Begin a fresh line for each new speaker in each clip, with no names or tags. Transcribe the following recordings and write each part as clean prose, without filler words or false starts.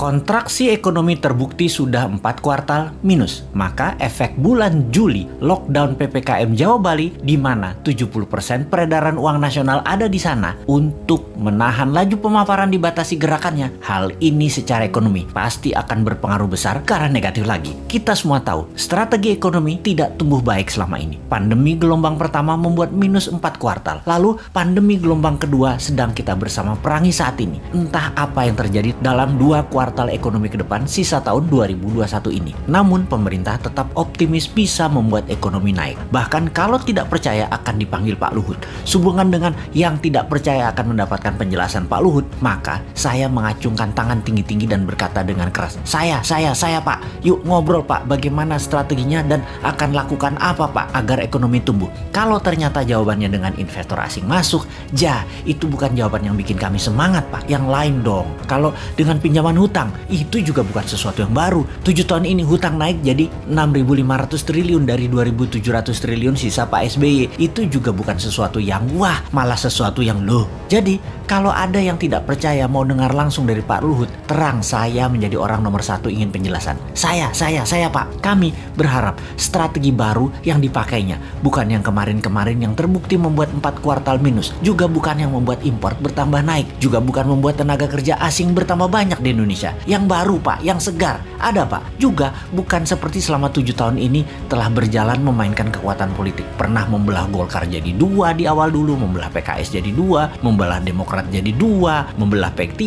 Kontraksi ekonomi terbukti sudah 4 kuartal minus. Maka efek bulan Juli lockdown PPKM Jawa Bali di mana 70% peredaran uang nasional ada di sana untuk menahan laju pemaparan dibatasi gerakannya. Hal ini secara ekonomi pasti akan berpengaruh besar ke arah negatif lagi. Kita semua tahu strategi ekonomi tidak tumbuh baik selama ini. Pandemi gelombang pertama membuat minus 4 kuartal. Lalu pandemi gelombang kedua sedang kita bersama perangi saat ini. Entah apa yang terjadi dalam 2 kuartal ekonomi ke depan sisa tahun 2021 ini. Namun pemerintah tetap optimis bisa membuat ekonomi naik. Bahkan kalau tidak percaya akan dipanggil Pak Luhut. Sehubungan dengan yang tidak percaya akan mendapatkan penjelasan Pak Luhut, maka saya mengacungkan tangan tinggi-tinggi dan berkata dengan keras, Saya Pak, yuk ngobrol Pak, bagaimana strateginya dan akan lakukan apa Pak agar ekonomi tumbuh. Kalau ternyata jawabannya dengan investor asing masuk, itu bukan jawaban yang bikin kami semangat Pak, yang lain dong. Kalau dengan pinjaman hutang, itu juga bukan sesuatu yang baru. 7 tahun ini hutang naik jadi 6.500 triliun dari 2.700 triliun sisa Pak SBY. Itu juga bukan sesuatu yang wah, malah sesuatu yang loh. Jadi kalau ada yang tidak percaya mau dengar langsung dari Pak Luhut, terang saya menjadi orang nomor 1 ingin penjelasan. Saya Pak, kami berharap strategi baru yang dipakainya, bukan yang kemarin-kemarin yang terbukti membuat 4 kuartal minus, juga bukan yang membuat impor bertambah naik, juga bukan membuat tenaga kerja asing bertambah banyak di Indonesia. Yang baru Pak, yang segar, ada Pak. Juga bukan seperti selama 7 tahun ini telah berjalan memainkan kekuatan politik. Pernah membelah Golkar jadi 2 di awal dulu, membelah PKS jadi 2, membelah Demokrat jadi 2, membelah P3,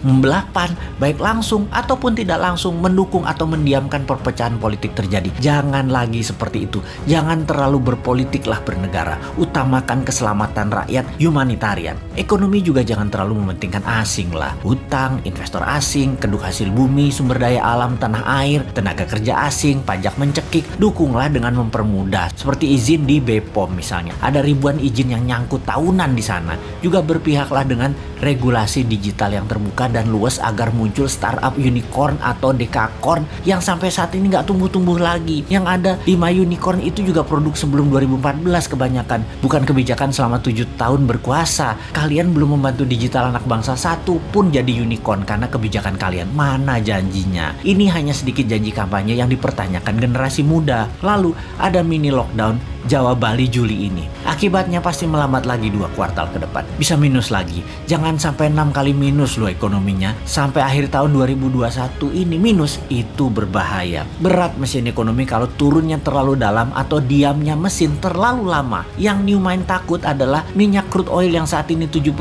membelah PAN, baik langsung ataupun tidak langsung, mendukung atau mendiamkan perpecahan politik terjadi. Jangan lagi seperti itu. Jangan terlalu berpolitiklah bernegara. Utamakan keselamatan rakyat, humanitarian. Ekonomi juga jangan terlalu mementingkan asing lah. Hutang, investor asing, keduk hasil bumi, sumber daya alam, tanah air, tenaga kerja asing, pajak mencekik. Dukunglah dengan mempermudah. Seperti izin di BPOM misalnya. Ada ribuan izin yang nyangkut tahunan di sana. Juga berpihaklah dengan regulasi digital yang terbuka dan luas agar muncul startup unicorn atau dekakorn yang sampai saat ini nggak tumbuh-tumbuh lagi. Yang ada 5 unicorn itu juga produk sebelum 2014 kebanyakan. Bukan kebijakan selama 7 tahun berkuasa. Kalian belum membantu digital anak bangsa satu pun jadi unicorn karena kebijakan kalian. Mana janjinya? Ini hanya sedikit janji kampanye yang dipertanyakan generasi muda. Lalu ada mini lockdown Jawa Bali Juli ini. Akibatnya pasti melambat lagi 2 kuartal ke depan. Bisa minus lagi. Jangan sampai 6 kali minus loh ekonominya. Sampai akhir tahun 2021 ini minus. Itu berbahaya. Berat mesin ekonomi kalau turunnya terlalu dalam atau diamnya mesin terlalu lama. Yang Newmind takut adalah minyak crude oil yang saat ini $75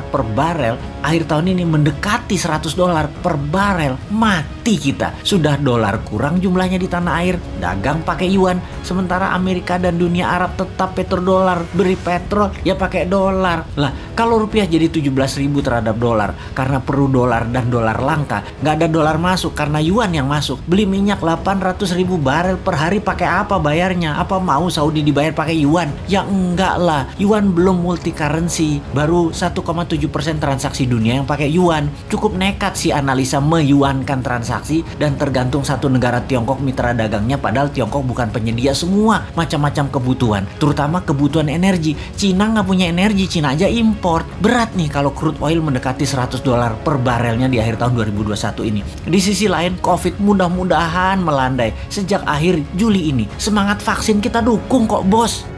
per barel. Akhir tahun ini mendekati $100 per barel. Mati kita. Sudah dolar kurang jumlahnya di tanah air. Dagang pakai yuan. Sementara Amerika dan dunia Arab tetap petrodolar. Beri petrol ya pakai dolar. Lah kalau rupiah jadi 17.000 terhadap dolar karena perlu dolar dan dolar langka, nggak ada dolar masuk karena yuan yang masuk. Beli minyak 800.000 barel per hari pakai apa bayarnya? Apa mau Saudi dibayar pakai yuan? Ya enggak lah. Yuan belum multi currency. Baru 1,7% transaksi dunia yang pakai yuan. Cukup nekat sih analisa meyuankan transaksi dan tergantung satu negara Tiongkok mitra dagangnya, padahal Tiongkok bukan penyedia semua macam-macam kebutuhan, terutama kebutuhan energi. Cina nggak punya energi, Cina aja import. Berat nih kalau crude oil mendekati $100 per barelnya di akhir tahun 2021 ini. Di sisi lain, COVID mudah-mudahan melandai sejak akhir Juli ini. Semangat vaksin kita dukung kok bos.